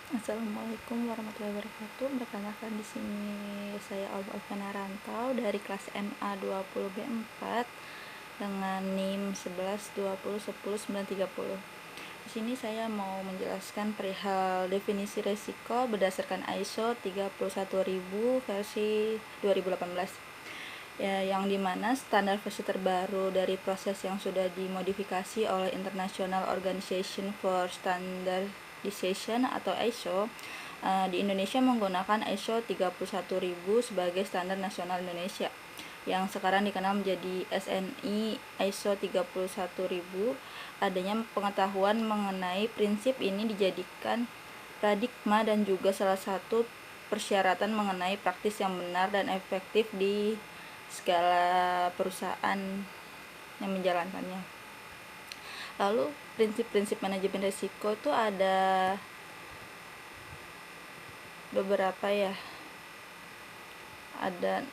Assalamualaikum warahmatullahi wabarakatuh. Perkenalkan di sini saya Alvana Rantau dari kelas MA 20B4 dengan NIM 1120101930. Di sini saya mau menjelaskan perihal definisi resiko berdasarkan ISO 31000 versi 2018. Ya, yang dimana standar versi terbaru dari proses yang sudah dimodifikasi oleh International Organization for Standardization atau ISO. Di Indonesia menggunakan ISO 31000 sebagai standar nasional Indonesia, yang sekarang dikenal menjadi SNI ISO 31000. Adanya pengetahuan mengenai prinsip ini dijadikan paradigma dan juga salah satu persyaratan mengenai praktis yang benar dan efektif di segala perusahaan yang menjalankannya. Lalu prinsip-prinsip manajemen risiko itu ada beberapa ya, ada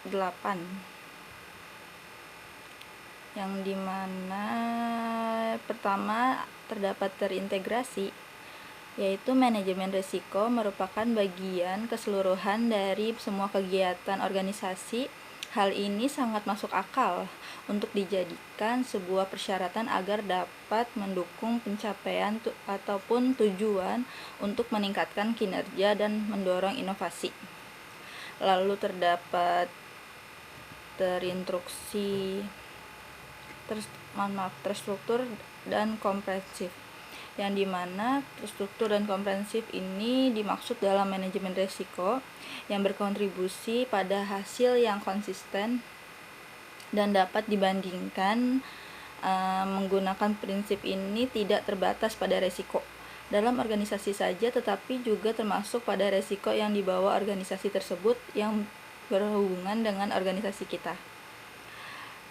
8, yang dimana pertama terdapat terintegrasi, yaitu manajemen risiko merupakan bagian keseluruhan dari semua kegiatan organisasi. Hal ini sangat masuk akal untuk dijadikan sebuah persyaratan agar dapat mendukung pencapaian ataupun tujuan untuk meningkatkan kinerja dan mendorong inovasi. Lalu terdapat terstruktur dan komprehensif, yang dimana terstruktur dan komprehensif ini dimaksud dalam manajemen risiko yang berkontribusi pada hasil yang konsisten dan dapat dibandingkan. Menggunakan prinsip ini tidak terbatas pada risiko dalam organisasi saja, tetapi juga termasuk pada risiko yang dibawa organisasi tersebut yang berhubungan dengan organisasi kita.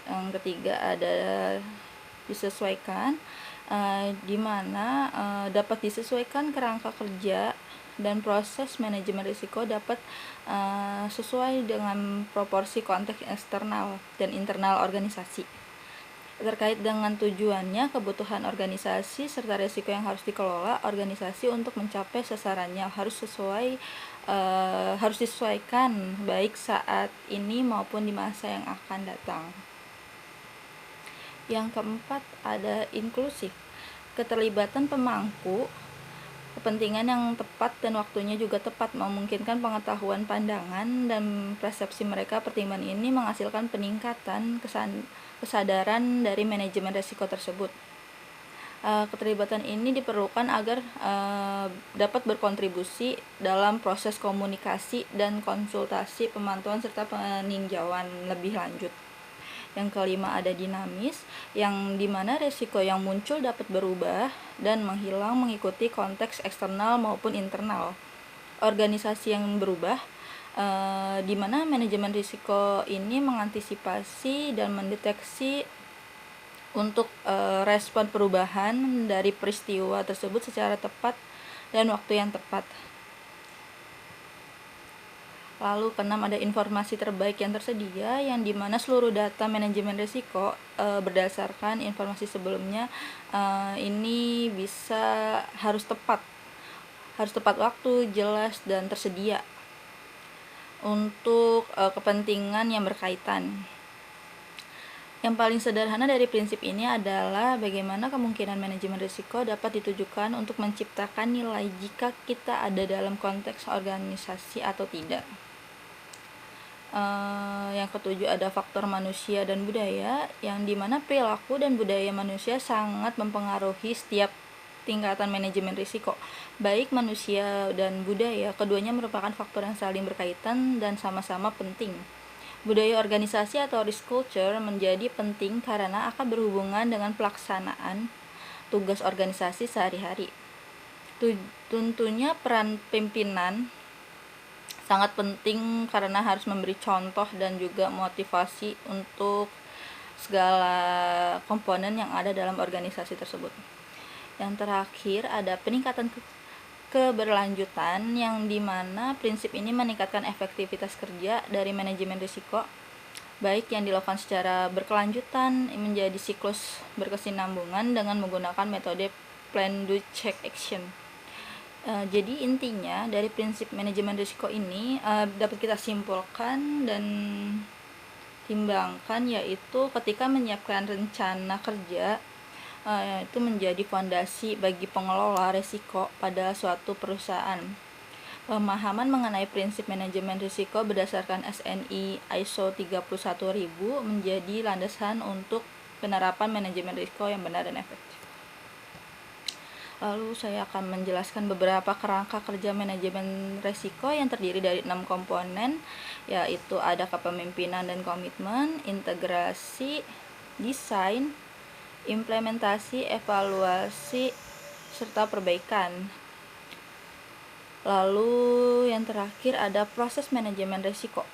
Yang ketiga ada disesuaikan, di mana dapat disesuaikan kerangka kerja dan proses manajemen risiko dapat sesuai dengan proporsi konteks eksternal dan internal organisasi terkait dengan tujuannya, kebutuhan organisasi, serta risiko yang harus dikelola organisasi untuk mencapai sasarannya harus disesuaikan baik saat ini maupun di masa yang akan datang. Yang keempat ada inklusif, keterlibatan pemangku kepentingan yang tepat dan waktunya juga tepat memungkinkan pengetahuan, pandangan, dan persepsi mereka. Pertimbangan ini menghasilkan peningkatan kesadaran dari manajemen risiko tersebut. Keterlibatan ini diperlukan agar dapat berkontribusi dalam proses komunikasi dan konsultasi, pemantauan, serta peninjauan lebih lanjut. Yang kelima ada dinamis, yang dimana risiko yang muncul dapat berubah dan menghilang mengikuti konteks eksternal maupun internal organisasi yang berubah, di mana manajemen risiko ini mengantisipasi dan mendeteksi untuk respon perubahan dari peristiwa tersebut secara tepat dan waktu yang tepat. Lalu keenam ada informasi terbaik yang tersedia, yang dimana seluruh data manajemen risiko berdasarkan informasi sebelumnya ini harus tepat waktu, jelas, dan tersedia untuk kepentingan yang berkaitan. Yang paling sederhana dari prinsip ini adalah bagaimana kemungkinan manajemen risiko dapat ditujukan untuk menciptakan nilai jika kita ada dalam konteks organisasi atau tidak. Yang ketujuh ada faktor manusia dan budaya, yang dimana perilaku dan budaya manusia sangat mempengaruhi setiap tingkatan manajemen risiko. Baik manusia dan budaya, keduanya merupakan faktor yang saling berkaitan dan sama-sama penting. Budaya organisasi atau risk culture menjadi penting karena akan berhubungan dengan pelaksanaan tugas organisasi sehari-hari. Tentunya peran pimpinan sangat penting karena harus memberi contoh dan juga motivasi untuk segala komponen yang ada dalam organisasi tersebut. Yang terakhir ada peningkatan keberlanjutan, yang dimana prinsip ini meningkatkan efektivitas kerja dari manajemen risiko, baik yang dilakukan secara berkelanjutan menjadi siklus berkesinambungan dengan menggunakan metode plan do check action, Jadi intinya dari prinsip manajemen risiko ini dapat kita simpulkan dan timbangkan, yaitu ketika menyiapkan rencana kerja itu menjadi fondasi bagi pengelola risiko pada suatu perusahaan. Pemahaman mengenai prinsip manajemen risiko berdasarkan SNI ISO 31000 menjadi landasan untuk penerapan manajemen risiko yang benar dan efektif. Lalu saya akan menjelaskan beberapa kerangka kerja manajemen risiko yang terdiri dari 6 komponen, yaitu ada kepemimpinan dan komitmen, integrasi, desain, implementasi, evaluasi, serta perbaikan. Lalu yang terakhir ada proses manajemen risiko,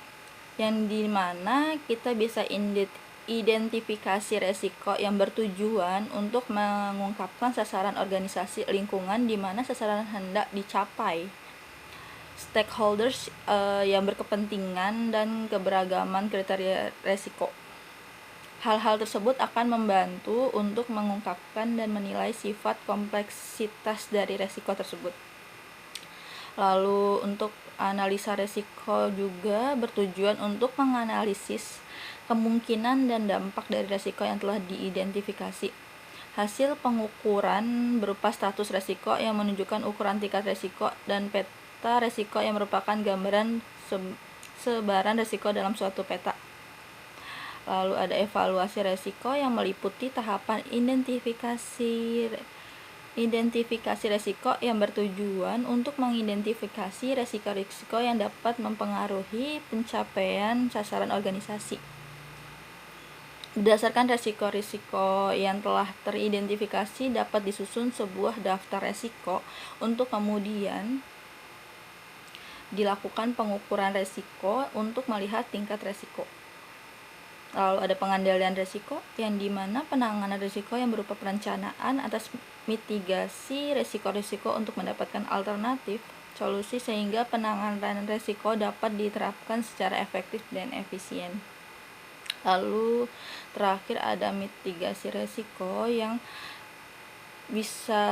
yang dimana kita bisa identifikasi risiko yang bertujuan untuk mengungkapkan sasaran organisasi lingkungan di mana sasaran hendak dicapai, stakeholders yang berkepentingan, dan keberagaman kriteria risiko. Hal-hal tersebut akan membantu untuk mengungkapkan dan menilai sifat kompleksitas dari risiko tersebut. Lalu untuk analisa risiko juga bertujuan untuk menganalisis kemungkinan dan dampak dari risiko yang telah diidentifikasi. Hasil pengukuran berupa status risiko yang menunjukkan ukuran tingkat risiko dan peta risiko yang merupakan gambaran sebaran risiko dalam suatu peta. Lalu ada evaluasi risiko yang meliputi tahapan identifikasi risiko yang bertujuan untuk mengidentifikasi risiko-risiko yang dapat mempengaruhi pencapaian sasaran organisasi. Berdasarkan risiko-risiko yang telah teridentifikasi dapat disusun sebuah daftar risiko untuk kemudian dilakukan pengukuran risiko untuk melihat tingkat risiko. Lalu ada pengendalian risiko, yang dimana penanganan risiko yang berupa perencanaan atas mitigasi risiko-risiko untuk mendapatkan alternatif solusi sehingga penanganan risiko dapat diterapkan secara efektif dan efisien. Lalu terakhir ada mitigasi risiko, yang bisa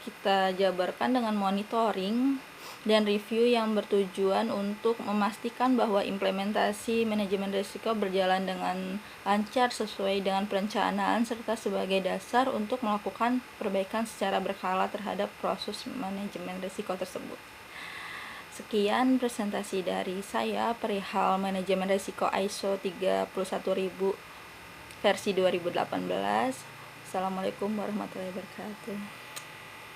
kita jabarkan dengan monitoring dan review yang bertujuan untuk memastikan bahwa implementasi manajemen risiko berjalan dengan lancar sesuai dengan perencanaan serta sebagai dasar untuk melakukan perbaikan secara berkala terhadap proses manajemen risiko tersebut. Sekian presentasi dari saya perihal manajemen risiko ISO 31000 versi 2018. Assalamualaikum warahmatullahi wabarakatuh.